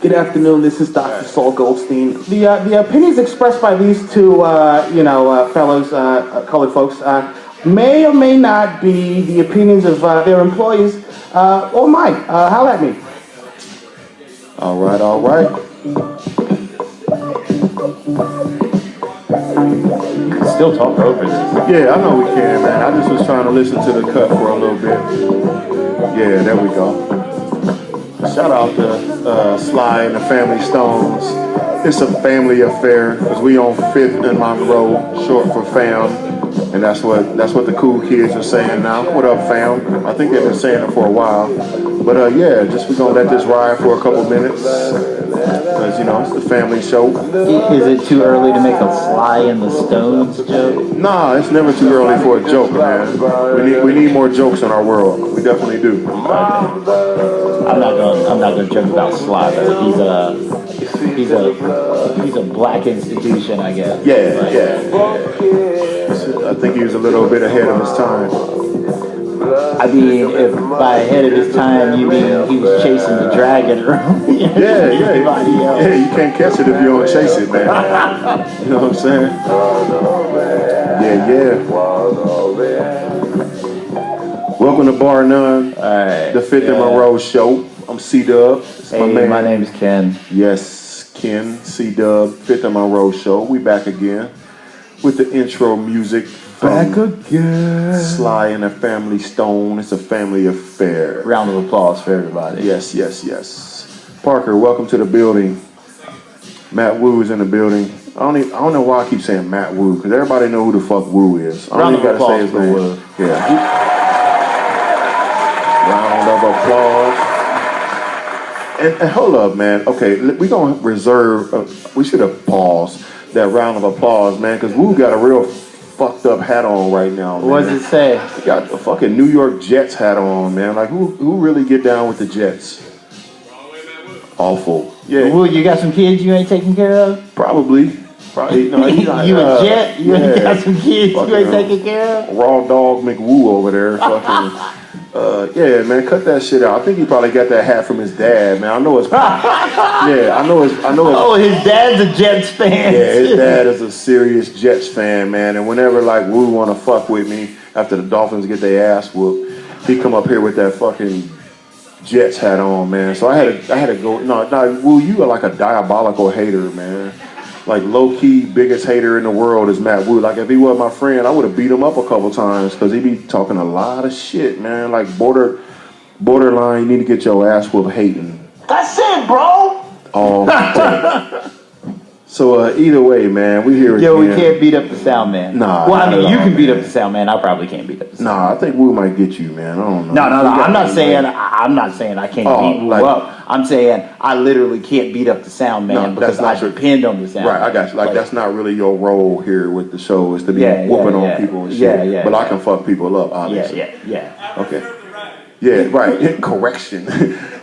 Good afternoon. This is Dr. Saul Goldstein. The opinions expressed by these two, fellows, colored folks, may or may not be the opinions of their employees or mine. Holler at me. All right, all right. You can still talk over this. Yeah, I know we can, man. I just was trying to listen to the cut for a little bit. Yeah, there we go. Shout out to Sly and the Family Stones. It's a family affair because we on 5th and Monroe, short for fam. And that's what the cool kids are saying now. What up, fam? I think they've been saying it for a while. But yeah, just we're gonna let this ride for a couple minutes. Because, it's the family show. Is it too early to make a Sly and the Stones joke? Nah, it's never too early for a joke, man. We need more jokes in our world. We definitely do. I'm not gonna joke about Sly, but he's a black institution, I guess. Yeah. I think he was a little bit ahead of his time. I mean, if by ahead of his time you mean he was chasing the dragon around everybody else. Yeah, you can't catch it if you don't chase it, man. You know what I'm saying? Yeah. Welcome to Bar None, the 5th and Monroe show. I'm C-Dub. Hey, my name's Ken. Yes, Ken, C-Dub, 5th and Monroe show. We back again with the intro music. Back again. Sly and the Family Stone. It's a family affair. Round of applause for everybody. Yes. Parker, welcome to the building. Matt Wu is in the building. I don't know why I keep saying Matt Wu, because everybody know who the fuck Wu is. I don't even gotta say his name. Wu. Yeah. Round of applause. And hold up, man. Okay, we're gonna reserve. We should have paused that round of applause, man, because Wu got a real fucked up hat on right now, man. What does it say? He got a fucking New York Jets hat on, man. Like, who really get down with the Jets? Awful. Yeah. Wu, you got some kids you ain't taking care of? Probably. No, you a jet? You ain't got some kids you ain't taking care of? Raw dog McWoo over there. Fucking. Yeah, man, cut that shit out. I think he probably got that hat from his dad, man. I know it's. Yeah, I know it's. Oh, his dad's a Jets fan. Yeah, his dad is a serious Jets fan, man. And whenever like Wu wanna fuck with me after the Dolphins get their ass whooped, he come up here with that fucking Jets hat on, man. So I had to go. No, Wu, you are like a diabolical hater, man. Like low-key biggest hater in the world is Matt Wu. Like if he was my friend, I would have beat him up a couple times because he be talking a lot of shit, man. Like borderline, you need to get your ass whooped hating. That's it, bro. Oh. So either way, man, we here again. Yo, we can't beat up the sound man. Nah. Well, I mean, you can beat up the sound man. I probably can't beat up the sound man. Nah, I think Wu might get you, man. I don't know. No. I'm not saying I can't beat Wu up. I'm saying I literally can't beat up the sound man because I depend on the sound. Right, I got you. Like that's not really your role here with the show is to be whooping on people and shit. Yeah. But I can fuck people up, obviously. Yeah. Okay. Yeah, right. Correction.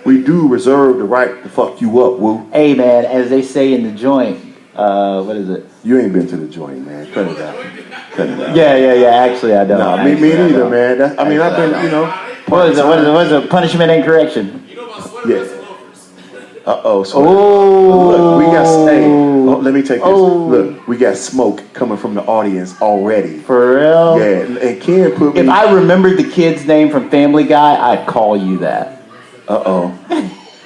We do reserve the right to fuck you up, Wu. Hey, man, as they say in the joint, what is it? You ain't been to the joint, man. Cut it out. Yeah. Actually, I don't. Nah, me neither, man. I've been, What is it? Punishment and correction. Yeah. Uh-oh. So look, we got. Hey, let me take this. Look, we got smoke coming from the audience already. For real? Yeah, and Ken put me. If I remembered the kid's name from Family Guy, I'd call you that. Uh-oh.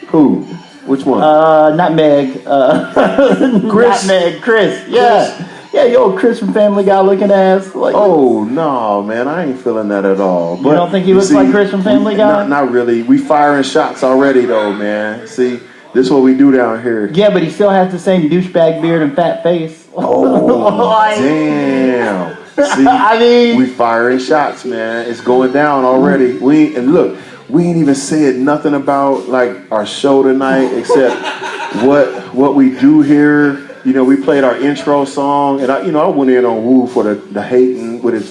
Who? Which one? Not Meg. Chris. Not Meg. Chris. Yeah. Yeah, your old Chris from Family Guy looking ass. Like, oh, no, man. I ain't feeling that at all. You don't think he looks like Chris from Family Guy? Not really. We firing shots already, though, man. See, this is what we do down here. Yeah, but he still has the same douchebag beard and fat face. Oh, damn. See, I mean, we firing shots, man. It's going down already. We ain't even said nothing about like our show tonight except what we do here. We played our intro song, and I went in on Wu for the hating with his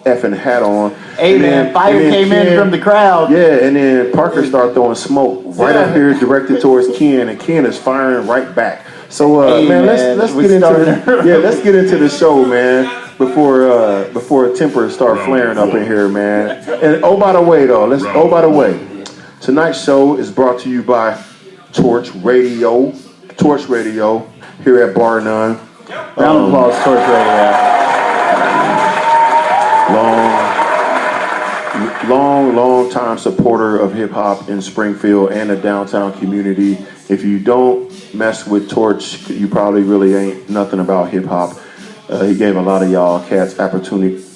effing hat on. Hey, man, fire came in from the crowd. Yeah, and then Parker started throwing smoke right up here directed towards Ken, and Ken is firing right back. So, man, let's get into the show, man. Before tempers start flaring up in here, man. And by the way, tonight's show is brought to you by Torch Radio here at Bar None. Round of applause, Torch Radio. Long time supporter of hip hop in Springfield and the downtown community. If you don't mess with Torch, you probably really ain't nothing about hip hop. He gave a lot of y'all cats opportunities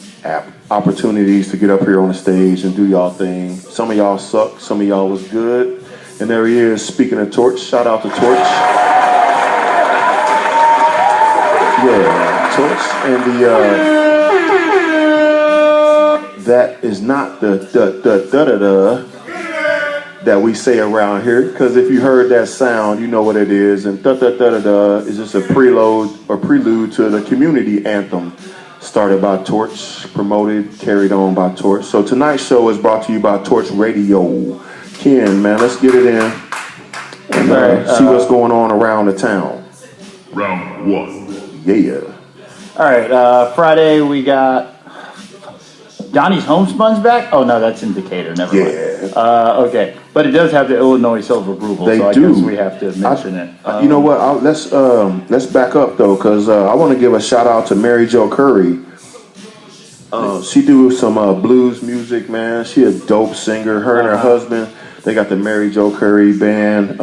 to get up here on the stage and do y'all thing. Some of y'all suck, some of y'all was good. And there he is, speaking of Torch. Shout out to Torch. Yeah, Torch. And that is not the da-da-da that we say around here, because if you heard that sound, you know what it is. And da-da-da-da-da is just a prelude to the community anthem started by Torch, promoted, carried on by Torch. So tonight's show is brought to you by Torch Radio. Ken, man, let's get it in and see what's going on around the town. Round one. Yeah. All right, Friday we got Donnie's Homespun's back. Oh no, that's in Decatur. Never mind. Okay, but it does have the Illinois Silver approval, They so I do. guess we have to mention it. You know what? Let's back up though, because I want to give a shout out to Mary Jo Curry. She do some blues music, man. She a dope singer. Her and her husband, they got the Mary Jo Curry band.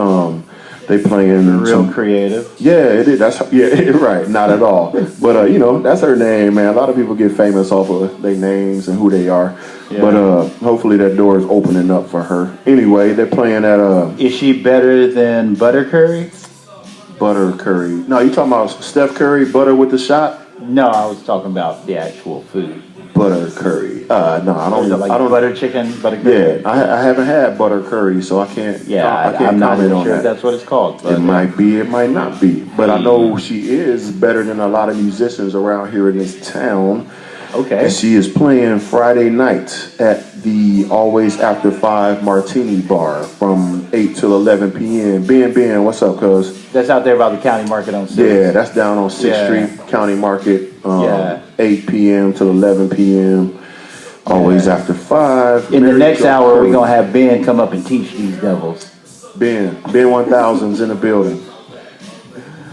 They playing Real creative. Yeah, it is. Right. Not at all. But you know, that's her name, man. A lot of people get famous off of their names and who they are. Yeah. But hopefully that door is opening up for her. Anyway, they're playing at Is she better than Butter Curry? Butter Curry. No, you talking about Steph Curry, butter with the shot? No, I was talking about the actual food. Butter curry. No, I don't. Is it like I don't. butter chicken, butter curry? Yeah, I haven't had butter curry, so I can't. Yeah, I can't I'm not comment even on sure if that. that's what it's called. But It might be, it might not be, but I know she is better than a lot of musicians around here in this town. Okay. And she is playing Friday night at the Always After 5 Martini Bar from 8 till 11 p.m. Ben, what's up, cuz? That's out there by the county market on 6th. Yeah, that's down on 6th Street, County Market, 8 p.m. till 11 p.m. Always After 5. In the Mary next Jo hour, Curry. we're going to have Ben come up and teach these devils. Ben 1000's in the building.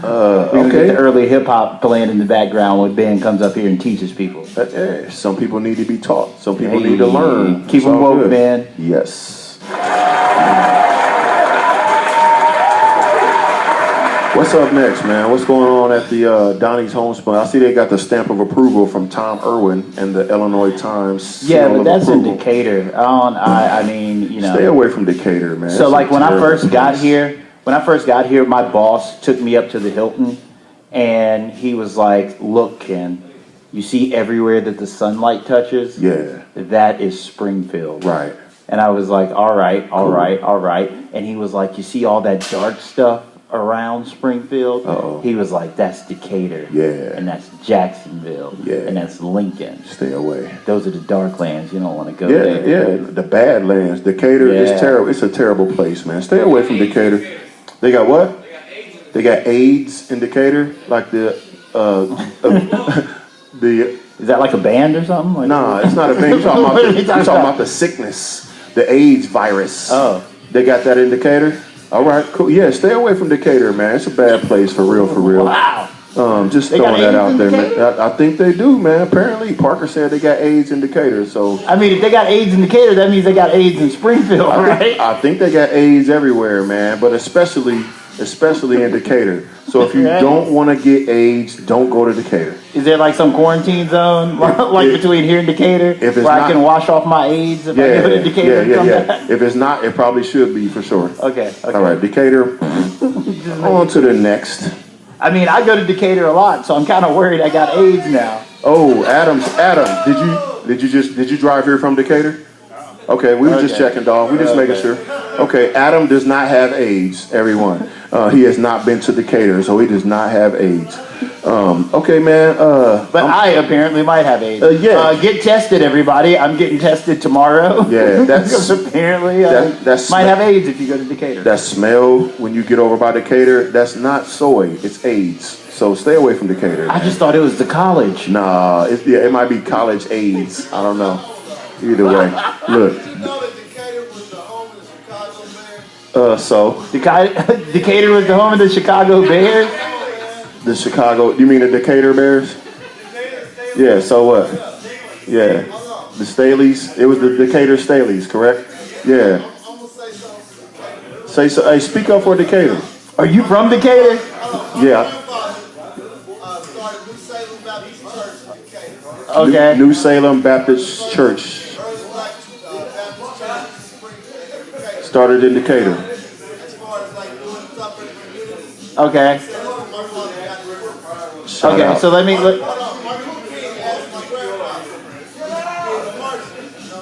We're going to Okay. get the early hip-hop playing in the background when Ben comes up here and teaches people. Some people need to be taught. Some people need to learn. Keep It's them all woke, good. man. Yes. What's up next, man? What's going on at the Donnie's Homespun? I see they got the stamp of approval from Tom Irwin and the Illinois Times. Yeah, seal but of that's in approval. Decatur. I mean, you know. Stay away from Decatur, man. So It's like a when I terrible first got place. here, my boss took me up to the Hilton and he was like, "Look, Ken, you see everywhere that the sunlight touches? Yeah. That is Springfield." Right. And I was like, all right. And he was like, "You see all that dark stuff around Springfield?" Uh-oh. He was like, "That's Decatur. Yeah. And that's Jacksonville. Yeah. And that's Lincoln. Stay away. Those are the dark lands. You don't want to go Yeah, there." yeah. The Badlands. Decatur Yeah. is terrible. It's a terrible place, man. Stay away from Decatur. They got what? They got AIDS in Decatur? Like the Is that like a band or something? Like, Nah, it's not a thing. You're talking What are you about, talking about? the sickness, the AIDS virus. Oh. They got that in Decatur? All right, cool. Yeah, stay away from Decatur, man. It's a bad place for real, for real. Wow. Just They got throwing that AIDS out in there, Decatur? man. I think they do, man. Apparently, Parker said they got AIDS in Decatur, so I mean, if they got AIDS in Decatur, that means they got AIDS in Springfield, right? I think they got AIDS everywhere, man. But especially in Decatur. So if you Right. don't want to get AIDS, don't go to Decatur. Is there like some quarantine zone, like between here and Decatur, If it's where I not- can wash off my AIDS if I go to Decatur and come back? If it's not, it probably should be for sure. Okay. All right, Decatur. On to the next. I mean, I go to Decatur a lot, so I'm kind of worried I got AIDS now. Oh, Adam, did you drive here from Decatur? Okay, we were just Okay. checking, dog. We just making sure. Okay, Adam does not have AIDS, everyone. He has not been to Decatur, so he does not have AIDS. Okay, man. But I apparently might have AIDS. Yeah. Get tested, everybody. I'm getting tested tomorrow. Yeah, that's- because apparently that's- might have AIDS if you go to Decatur. that smell when you get over by Decatur, that's not soy, it's AIDS. So stay away from Decatur. I just thought it was the college. Nah, it might be college AIDS. I don't know. Either way, look. You know that Decatur was the home of the Chicago So Decatur was the home of the Chicago Bears. the Chicago, you mean the Decatur Bears? Yeah, so what? Yeah. The Staleys, it was the Decatur Staleys, correct? Yeah. Say so. Hey, speak up for Decatur. Are you from Decatur? Yeah. Okay. New Salem Baptist Church. Started in Decatur. Okay. Shout Okay. out. So let me.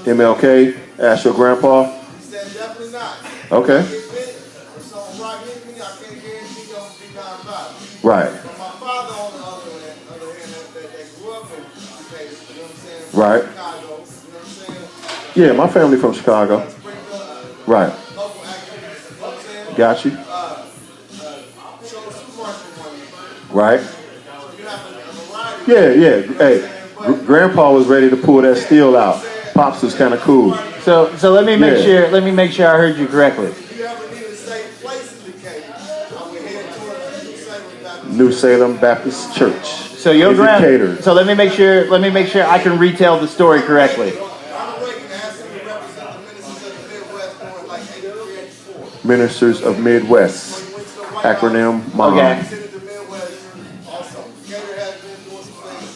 MLK, ask your grandpa. Okay. Right. Right. Yeah, my family from Chicago. Right. Got you. Right. Yeah. Hey, Grandpa was ready to pull that steel out. Pops was kind of cool. So let me make sure. Let me make sure I heard you correctly. New Salem Baptist Church. So your grand. So let me make sure. Let me make sure I can retell the story correctly. Ministers of Midwest. Acronym MOM. Okay.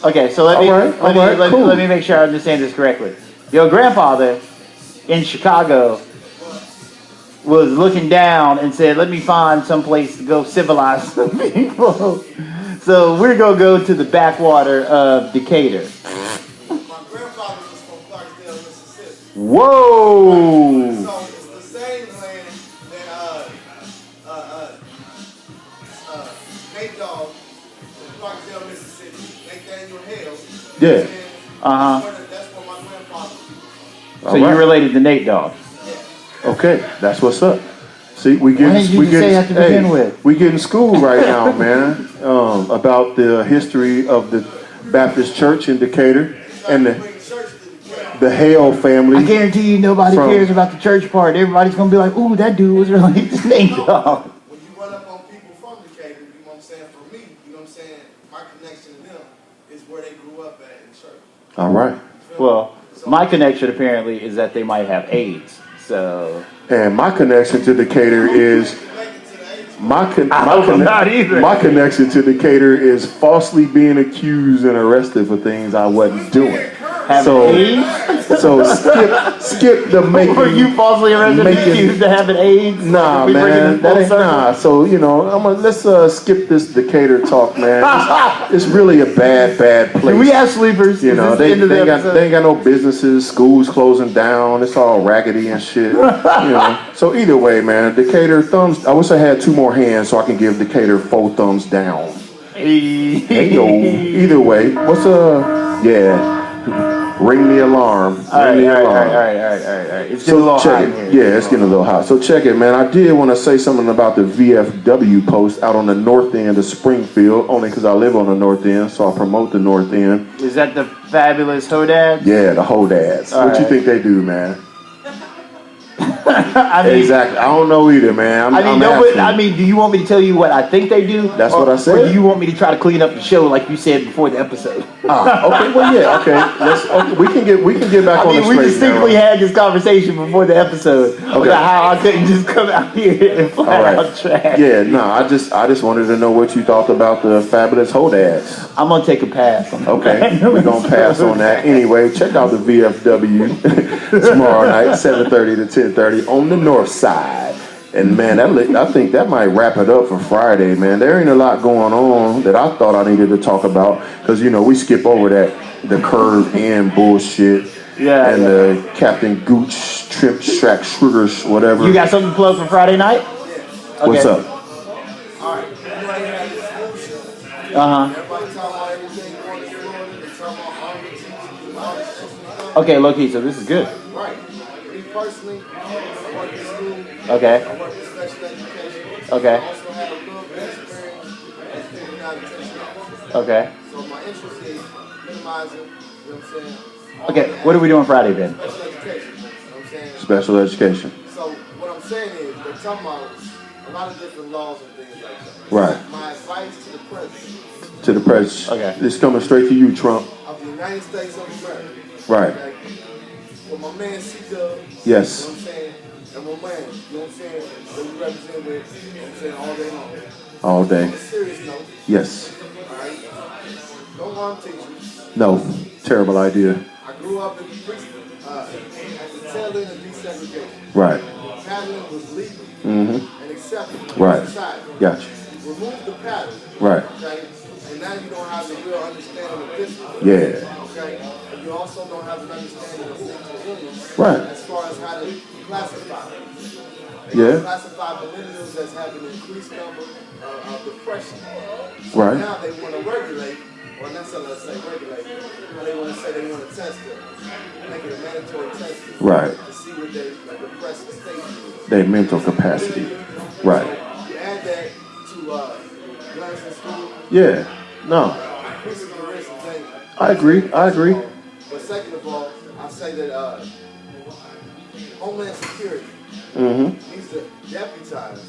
Okay. So let me make sure I understand this correctly. Your grandfather in Chicago was looking down and said, "Let me find some place to go civilize some people." So we're gonna go to the backwater of Decatur. My grandfather was from Clarksdale, Mississippi. Whoa! So it's the same land that Nate Dogg from Clarksdale, Mississippi, Nathaniel Hale. Yeah. That's where my grandfather was. So you related to Nate Dogg? Okay, that's what's up. See, we Why didn't you just say that to begin with? We get in school right now, man, about the history of the Baptist Church in Decatur and the Hale family. I guarantee you nobody cares about the church part. Everybody's going to be like, ooh, that dude was related to Nate Dogg. When you run up on people from Decatur, you know what I'm saying, for me, you know what I'm saying, my connection to them is where they grew up at in church. All right. Well, my connection apparently is that they might have AIDS. So. And my connection to Decatur is my connection to Decatur is falsely being accused and arrested for things I wasn't doing. So skip the making. Were you falsely arrested and accused of having AIDS? Nah, man, that ain't nah. So let's skip this Decatur talk, man. It's really a bad place. Do we have sleepers? They ain't got no businesses. Schools closing down. It's all raggedy and shit. So either way, man, Decatur thumbs. I wish I had 2 more hands so I can give Decatur 4 thumbs down. Hey yo. Either way, what's yeah. Ring the alarm. All right. It's getting a little hot here. Yeah, it's getting a little hot. So check it, man. I did want to say something about the VFW post out on the north end of Springfield, only because I live on the north end, so I promote the north end. Is that the fabulous Hodads? Yeah, the Hodads. What you think they do, man? Exactly. I don't know either, man. Do you want me to tell you what I think they do? That's what I said. Or do you want me to try to clean up the show like you said before the episode? Okay. Well, yeah. Okay. We can get back on the straight. We distinctly had this conversation before the episode about how I couldn't just come out here and flat out trash. Yeah. No. I just wanted to know what you thought about the fabulous Hodads. I'm gonna take a pass. Okay. We're gonna pass on that. Anyway, check out the VFW tomorrow night, 7:30 to 10:30 on the north side. And man, I think that might wrap it up for Friday, man. There ain't a lot going on that I thought I needed to talk about because we skip over the curve and bullshit. Yeah. And the Captain Gooch, Trip, Strack, Sugars, whatever. You got something to plug for Friday night? Okay. What's up? All right. Okay, low key. So this is good. Right. Me personally, I work in school. Okay. I work in special education. Okay. I also have a little bit of experience in juvenile detention. Okay. So my interest is minimizing, you know what I'm saying? Okay, what are we doing Friday then? Special education, you know what I'm saying? Special education. So what I'm saying is, they're talking about a lot of different laws and things like that. Right. My advice to the president. To the president. Okay. It's coming straight to you, Trump. Of the United States of America. Right. Okay? For my man C-Dub. Yes. You know what I'm saying? And my man, you know what I'm saying? That we represent with, you know what I'm saying, all day long. All day. On a serious note. Yes. Alright? Don't harm teachers. No. Terrible idea. I grew up in the at the tail end of desegregation. Right. Paddling was legal and acceptable Right. in society. Gotcha. Remove the paddle. Right. Okay? And now you don't have the real understanding of distance. Yeah. Okay? And you also don't have an understanding of sexual illness. Right. As far as how to classify them. Yeah. Classify millennials as having an increased number of depression. So Right. now they want to regulate, or not so let's say regulate, but they want to say they want to test them, make it a mandatory test Right. to see what their depressive state is. Their mental capacity. Right. You add that to guns in school. Yeah. No. Increasing the risk of danger. I agree. I agree. But second of all, I say that Homeland Security needs to deputize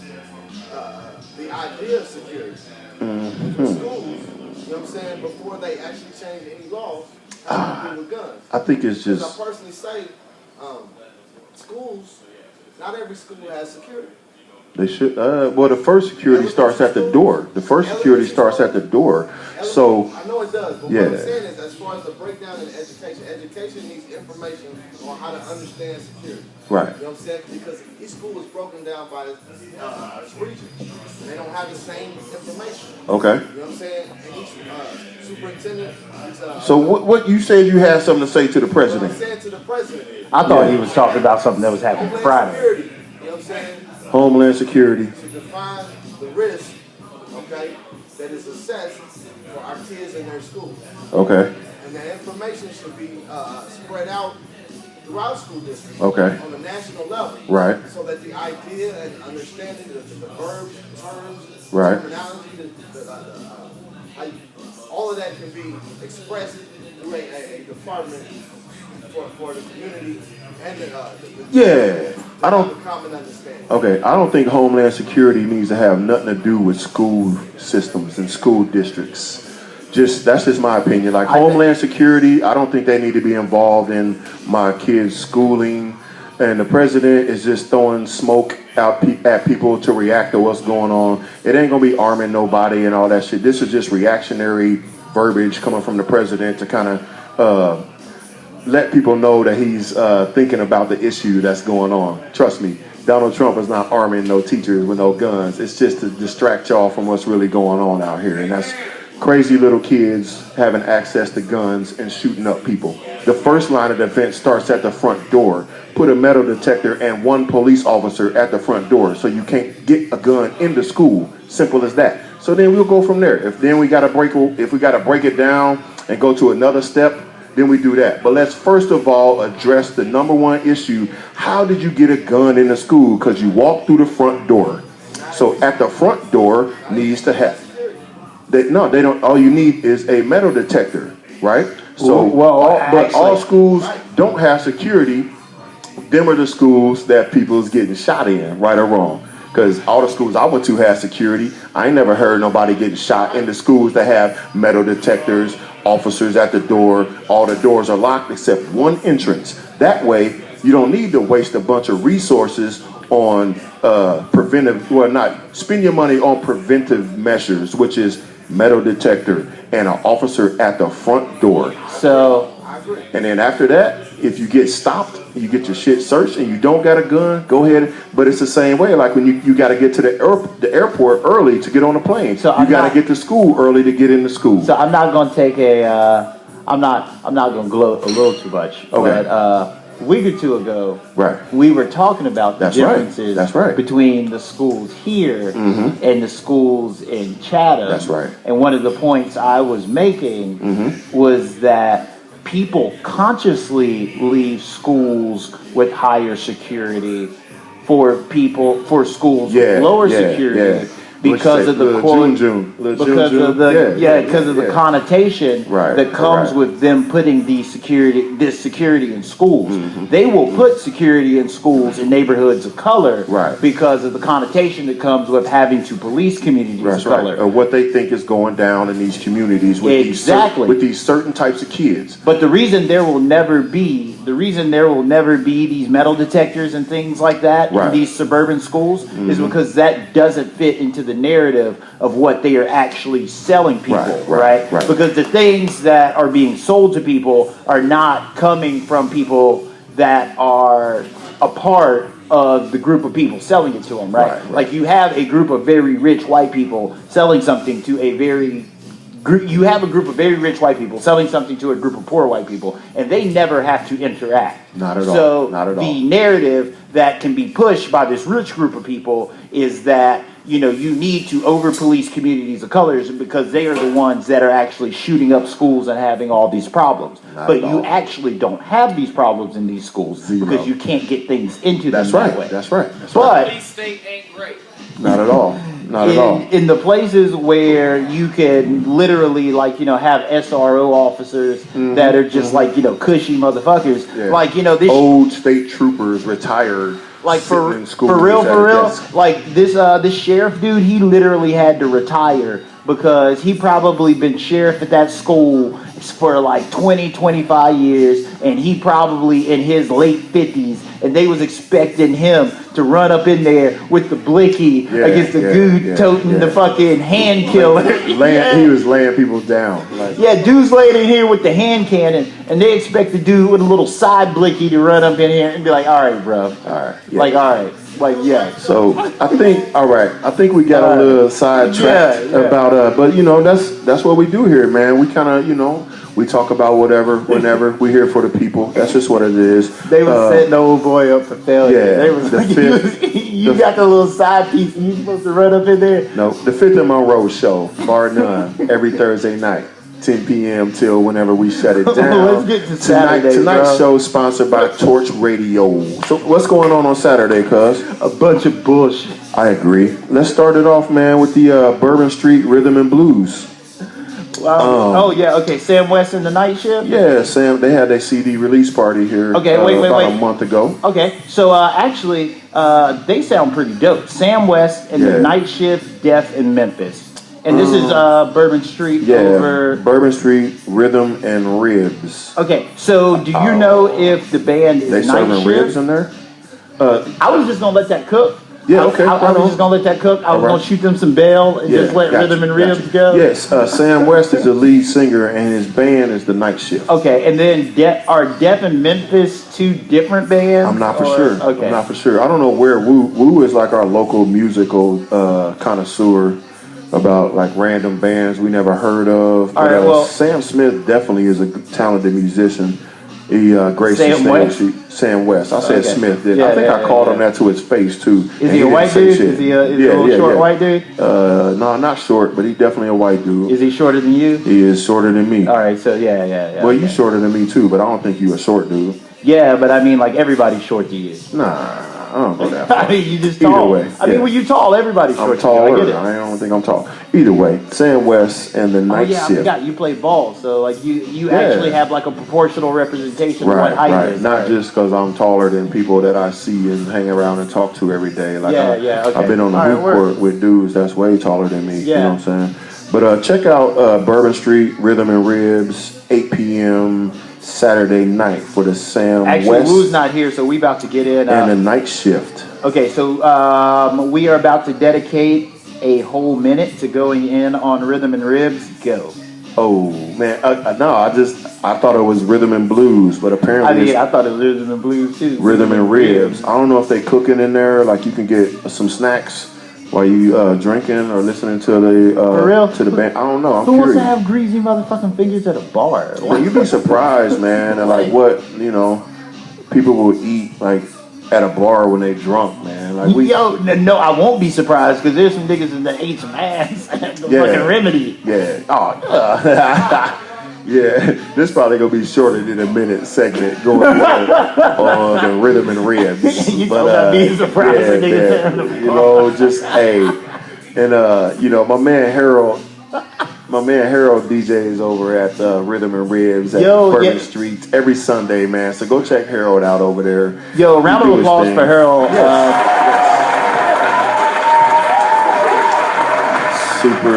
the idea of security in schools. You know what I'm saying? Before they actually change any laws having to do with guns. I think it's Because just. I personally say, schools, not every school has security. They should. Well, the first security starts at the door. The first security starts at the door. So. I know it does, but Yeah. what I'm saying is, as far as the breakdown in education needs information on how to understand security. Right. You know what I'm saying? Because each school is broken down by region. They don't have the same information. Okay. You know what I'm saying? And each superintendent. So what you said you had something to say to the What president? I'm saying to the president is, I thought he was talking about something that was happening Homeland Friday. Security. You know what I'm saying? Homeland Security. To define the risk, okay, that is assessed for our kids in their schools. Okay. And that information should be spread out throughout school districts. Okay. On a national level. Right. So that the idea and understanding the verbs, terms, Right. terminology, all of that can be expressed through a department for the community and the Yeah. I don't. common understanding. Okay. I don't think Homeland Security needs to have nothing to do with school systems and school districts. That's just my opinion. Like Homeland Security, I don't think they need to be involved in my kids' schooling. And the president is just throwing smoke out at people to react to what's going on. It ain't gonna be arming nobody and all that shit. This is just reactionary verbiage coming from the president to kind of let people know that he's thinking about the issue that's going on. Trust me, Donald Trump is not arming no teachers with no guns. It's just to distract y'all from what's really going on out here. And that's crazy little kids having access to guns and shooting up people. The first line of defense starts at the front door. Put a metal detector and one police officer at the front door so you can't get a gun into school. Simple as that. So then we'll go from there. If we gotta break it down and go to another step, then we do that. But let's first of all address the number one issue. How did you get a gun in the school? Because you walked through the front door. So at the front door needs to have. They don't. All you need is a metal detector, right? So, but all schools don't have security. Them are the schools that people's getting shot in, right or wrong. Because all the schools I went to had security. I ain't never heard nobody getting shot in the schools that have metal detectors, officers at the door. All the doors are locked except one entrance. That way, you don't need to waste a bunch of resources on spend your money on preventive measures, which is metal detector and an officer at the front door. So, and then after that, if you get stopped, you get your shit searched and you don't got a gun, go ahead. But it's the same way. Like when you got to get to the airport early to get on a plane. So you got to get to school early to get into school. So I'm not going to take I'm not going to gloat a little too much. Okay. But a week or two ago, right, we were talking about the differences between the schools here and the schools in Chatham. That's right. And one of the points I was making was that people consciously leave schools with higher security for schools with lower security because of the connotation that comes with them putting this security in schools. Mm-hmm. They will put security in schools in neighborhoods of color because of the connotation that comes with having to police communities of color. Or what they think is going down in these communities with these certain types of kids. But the reason there will never be these metal detectors and things like that in these suburban schools is because that doesn't fit into the narrative of what they are actually selling people, right? Because the things that are being sold to people are not coming from people that are a part of the group of people selling it to them, right? Like you have a group of very rich white people selling something to a very group of poor white people, and they never have to interact. Not at all. So Not at all. the narrative that can be pushed by this rich group of people is that, you need to over-police communities of colors because they are the ones that are actually shooting up schools and having all these problems. But you actually don't have these problems in these schools because you can't get things into them that way. That's right. But Police state ain't great. Not at all. Not at all. In the places where you can literally, have SRO officers that are just cushy motherfuckers, this old state troopers retired. Like for real, like this sheriff dude, he literally had to retire because he probably been sheriff at that school for 20-25 years, and he probably in his late 50s, and they was expecting him to run up in there with the blicky against the dude toting the fucking hand killer. He was laying people down. Dude's laying in here with the hand cannon, and they expect the dude with a little side blicky to run up in here and be like, all right, bro. All right. So I think we got a little sidetracked about but that's what we do here, man. We kind of we talk about whatever whenever we here for the people. That's just what it is. They were setting the old boy up for failure. Yeah, they was you got the little side piece and you supposed to run up in there. No, the 5th and Monroe show, bar none, every Thursday night. 10 p.m. till whenever we shut it down. Let's get to Saturday, Tonight's show is sponsored by Torch Radio. So what's going on Saturday, cuz? A bunch of bullshit. I agree. Let's start it off, man, with the Bourbon Street Rhythm and Blues. Sam West and the Night Shift? Yeah, Sam, they had their CD release party here about a month ago. Okay, so actually, they sound pretty dope. Sam West and the Night Shift, Death in Memphis. And this is Bourbon Street over... Bourbon Street, Rhythm and Ribs. Okay, so do you know if the band is Night Shift? They serving ribs in there? I was just going to let that cook. Yeah, okay. I was just going to let that cook. I was going to shoot them some bail and just let Rhythm and Ribs go. Yes, Sam West is the lead singer and his band is the Night Shift. Okay, and then are Death and Memphis two different bands? I'm not for sure. Okay. I'm not for sure. I don't know where Woo is like our local musical connoisseur about random bands we never heard of. But, Sam Smith definitely is a talented musician. He graced the stage. Sam West. I said Smith did. I think I called him that to his face too. Is he a white dude? Is he a little short white dude? No, not short, but he's definitely a white dude. Is he shorter than you? He is shorter than me. All right, so yeah. Well, you shorter than me too, but I don't think you a short dude. Yeah, but I mean, everybody's short to you. Nah. I don't go that far. I mean, you just tall. Either way. I mean, when you tall, everybody's short. I'm taller. I don't think I'm tall. Either way, Sam West and the Night Shift. I forgot you play ball, so you actually have a proportional representation of what height is. Not just because I'm taller than people that I see and hang around and talk to every day. I've been on the hoop court with dudes that's way taller than me. You know what I'm saying? But check out Bourbon Street Rhythm and Ribs, 8 p.m. Saturday night for the Sam West. Actually, Woo's not here, so we about to get in. And the Night Shift. Okay, so we are about to dedicate a whole minute to going in on Rhythm and Ribs. Go. Oh man, no, I thought it was Rhythm and Blues, but apparently I thought it was Rhythm and Blues too. Rhythm and Ribs. I don't know if they cooking in there. You can get some snacks while you drinking or listening to the For real? to the band. I don't know. I'm Who curious. wants to have greasy motherfucking fingers at a bar? Well, you'd be surprised, man, at what people will eat at a bar when they drunk, man. No, I won't be surprised because there's some niggas that ate some ass at the fucking Remedy. Yeah. Oh. Yeah, this probably gonna be shorter than a minute segment going on the Rhythm and Ribs. You but, not be surprised niggas just And you know, my man Harold DJs over at Rhythm and Ribs at Bourbon Street every Sunday, man. So go check Harold out over there. Yo, round of applause for Harold.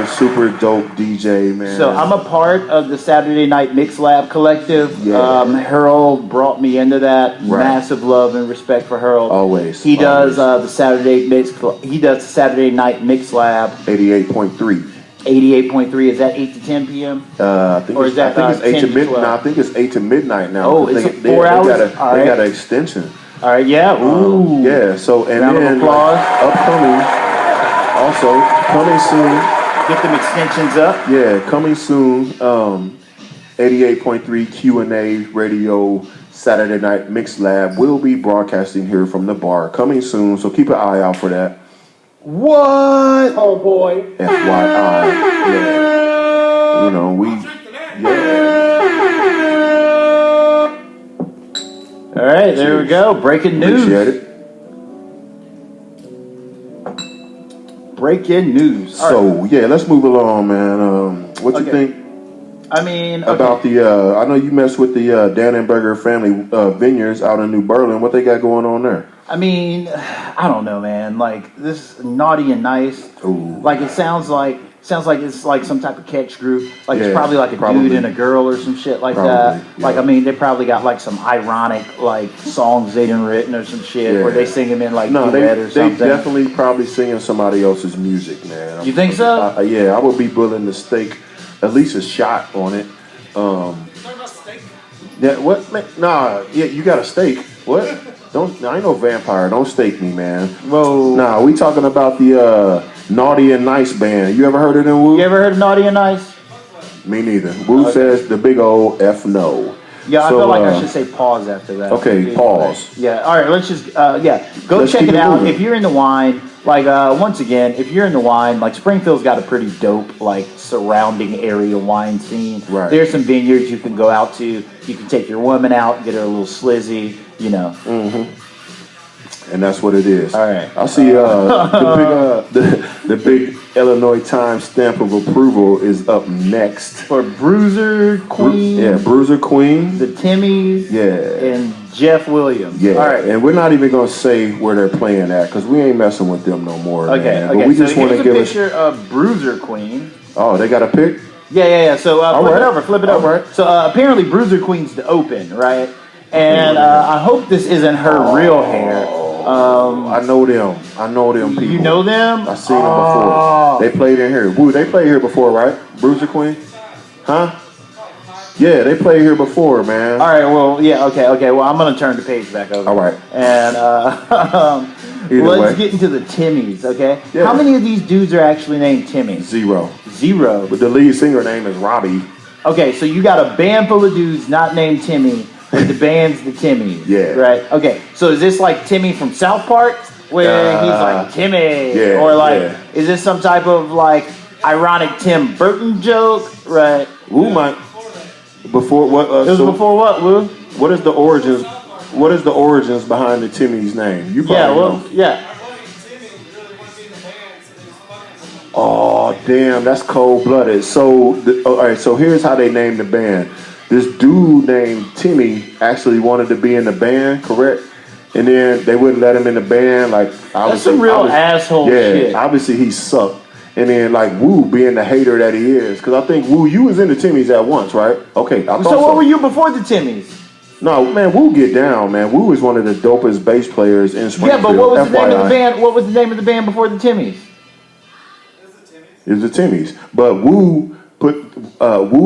Super dope DJ, man. So I'm a part of the Saturday Night Mix Lab collective. Yeah. Harold brought me into that. Right. Massive love and respect for Harold. Always. He does the Saturday Night Mix Lab. 88.3. 88.3. Is that 8 to 10 p.m.? I think it's 8 to midnight. No, I think it's 8 to midnight now. Oh, it's 4 hours. They got an extension. All right. Yeah. Ooh. Yeah. So and round then of applause. upcoming, also coming soon. Get them extensions up. Yeah, coming soon. 88.3 Q&A radio Saturday Night Mix Lab will be broadcasting here from the bar. Coming soon, so keep an eye out for that. What? Oh boy. FYI. Yeah. You know, All right, there we go. Breaking news. Appreciate it. Breaking news. So, yeah, let's move along, man. What you think I mean, about the, I know you messed with the Dannenberger family vineyards out in New Berlin. What they got going on there? I mean, I don't know, man. Like, this Naughty and Nice. Ooh. Like, it sounds like it's like some type of catch group. Like, it's probably like a dude and a girl or some shit like that. Yeah. Like, I mean, they probably got like some ironic like songs they done written or some shit where they sing them in like duet or something. They definitely probably singing somebody else's music, man. You think so? Yeah, I would be willing to stake at least a shot on it. Yeah, what? Man, nah, yeah, you got a stake. What? I ain't no vampire. Don't stake me, man. Whoa. Nah, we talking about the Naughty and Nice band. You ever heard of them, Woo? You ever heard of Naughty and Nice? Me neither. Woo says the big old F no. Yeah, I feel like I should say pause after that. Okay, pause. Yeah, all right, let's just, go let's check it out. moving. If you're in the wine, like, once again, if you're in the wine, like, Springfield's got a pretty dope, like, surrounding area wine scene. Right. There's some vineyards you can go out to. You can take your woman out, get her a little slizzy, you know. Mm-hmm. And that's what it is. All right. I see the big Illinois Times stamp of approval is up next. For Bruiser Queen. Yeah, Bruiser Queen. The Timmys. Yeah. And Jeff Williams. Yeah. All right. And we're not even going to say where they're playing at because we ain't messing with them no more. Okay. Man. Okay. But we just want to give a picture of Bruiser Queen. Oh, they got a pic? Yeah. So flip it over. Right. So apparently Bruiser Queen's the open, right? And I hope this isn't her real hair. I know them people. You know them? I've seen them before. They played in here. Woo, they played here before, right? Bruiser Queen? Huh? Yeah, they played here before, man. All right, well, yeah, okay. Well, I'm going to turn the page back over. All right. And let's get into the Timmys, okay? Yeah. How many of these dudes are actually named Timmy? Zero. But the lead singer name is Robbie. Okay, so you got a band full of dudes not named Timmy, but the band's the Timmys. Yeah. Right? Okay, so is this like Timmy from South Park, where he's like, Timmy? Yeah, or like, is this some type of like ironic Tim Burton joke? Right? Woo might... Before what? Before what, Woo? What is the origins? What is the origins behind the Timmy's name? You probably know. Yeah. Oh damn, that's cold blooded. So all right, so here's how they named the band. This dude named Timmy actually wanted to be in the band, correct? And then they wouldn't let him in the band. Like that's some real asshole shit. Yeah, obviously he sucked. And then like Woo being the hater that he is, because I think Woo, you was in the Timmys at once, right? Okay, I thought so. What were you before the Timmys? No, man, Woo get down, man. Woo is one of the dopest bass players in Springfield. Yeah, but what was the name of the band? What was the name of the band before the Timmys? It was the Timmys. But Woo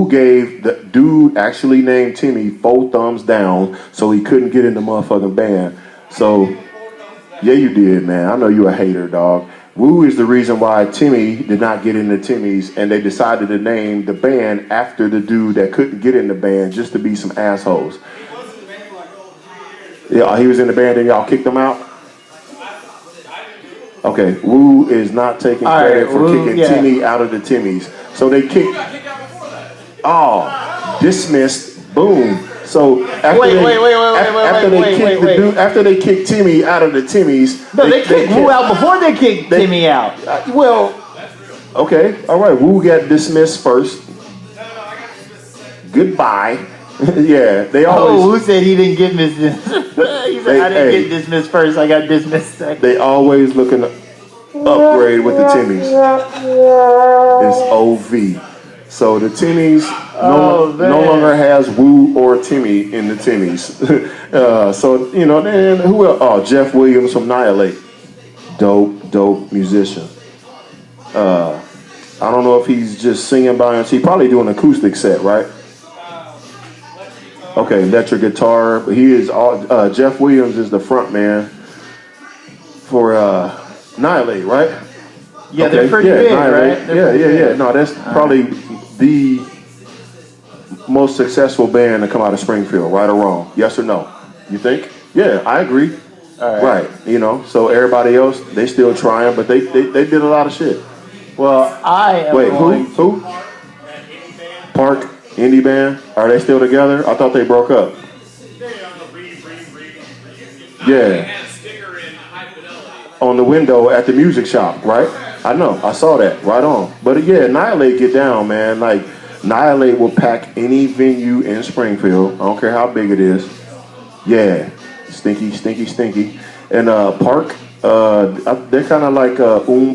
gave the dude actually named Timmy 4 thumbs down, so he couldn't get in the motherfucking band. So yeah, you did, man. I know you a hater, dog. Woo is the reason why Timmy did not get in the Timmys, and they decided to name the band after the dude that couldn't get in the band just to be some assholes. Yeah, he was in the band and y'all kicked him out? Okay, Woo is not taking credit for kicking Timmy out of the Timmys. So they kicked... Oh, dismissed. Boom. So after they kicked Timmy out of the Timmys... No, they kicked Woo out before they kicked Timmy out. Well, Okay, all right. Wu got dismissed first. Goodbye. Yeah, they always. Oh, who said he didn't get dismissed? He said I didn't get dismissed first. I got dismissed second. They always looking to upgrade with the Timmies. It's OV. So the Timmies no longer has Wu or Timmy in the Timmies. So you know, then who else? Oh, Jeff Williams from Annihilate. Dope musician. I don't know if he's just singing by himself. He's probably doing an acoustic set, right? Okay, electric guitar. But he is all. Jeff Williams is the front man for Annihilate, right? Yeah, okay. They're pretty big, Annihilate. Right? Yeah. No, that's probably the most successful band to come out of Springfield, right or wrong? Yes or no? You think? Yeah, I agree. All right. Right, you know. So everybody else, they still trying, but they did a lot of shit. Well, I am who? Park Indie Band. Are they still together? I thought they broke up. Yeah. On the window at the music shop, right? I know. I saw that. Right on. But yeah, Annihilate get down, man. Like, Annihilate will pack any venue in Springfield. I don't care how big it is. Yeah. Stinky. And Park, they're kind of like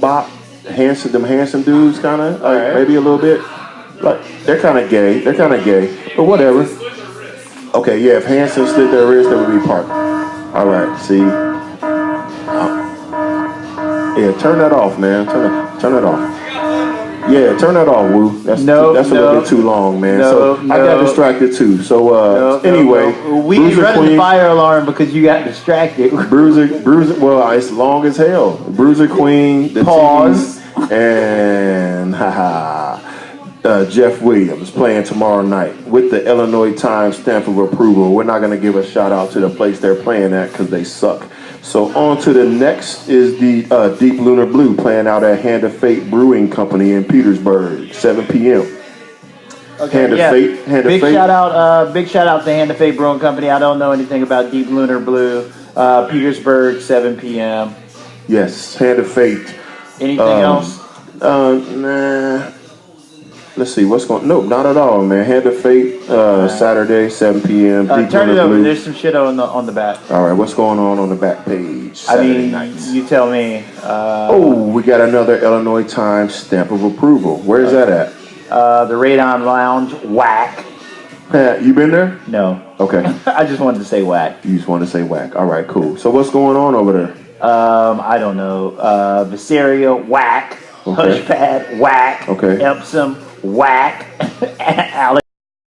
Bop, handsome dudes, kind of. Like, right. Maybe a little bit. Like, they're kind of gay. But whatever. Okay, yeah, if Hanson slit their wrist, that would be Park. All right, see? Yeah, turn that off, man. Turn it off. Yeah, turn that off, Wu. That's a little bit too long, man. I got distracted too. So anyway, we didn't run the fire alarm because you got distracted. Bruiser. Well, it's long as hell. Bruiser Queen. The Pause. Teams, and Jeff Williams playing tomorrow night with the Illinois Times stamp of approval. We're not going to give a shout out to the place they're playing at because they suck. So on to the next is the Deep Lunar Blue playing out at Hand of Fate Brewing Company in Petersburg, 7 p.m. Okay, Hand of Fate. Big shout out to Hand of Fate Brewing Company. I don't know anything about Deep Lunar Blue. Petersburg, 7 p.m. Yes, Hand of Fate. Anything else? Nah. Let's see, what's going on? Nope, not at all, man. Hand of Fate, Saturday, 7 p.m. Turn it over. Blue. There's some shit on the back. All right, what's going on the back page? Saturday nights. You tell me. We got another Illinois Times stamp of approval. Where is that at? The Radon Lounge, whack. You been there? No. Okay. I just wanted to say whack. You just wanted to say whack. All right, cool. So what's going on over there? I don't know. Visaria, whack. Okay. Hushpad, whack. Okay. Epsom, whack. Alex.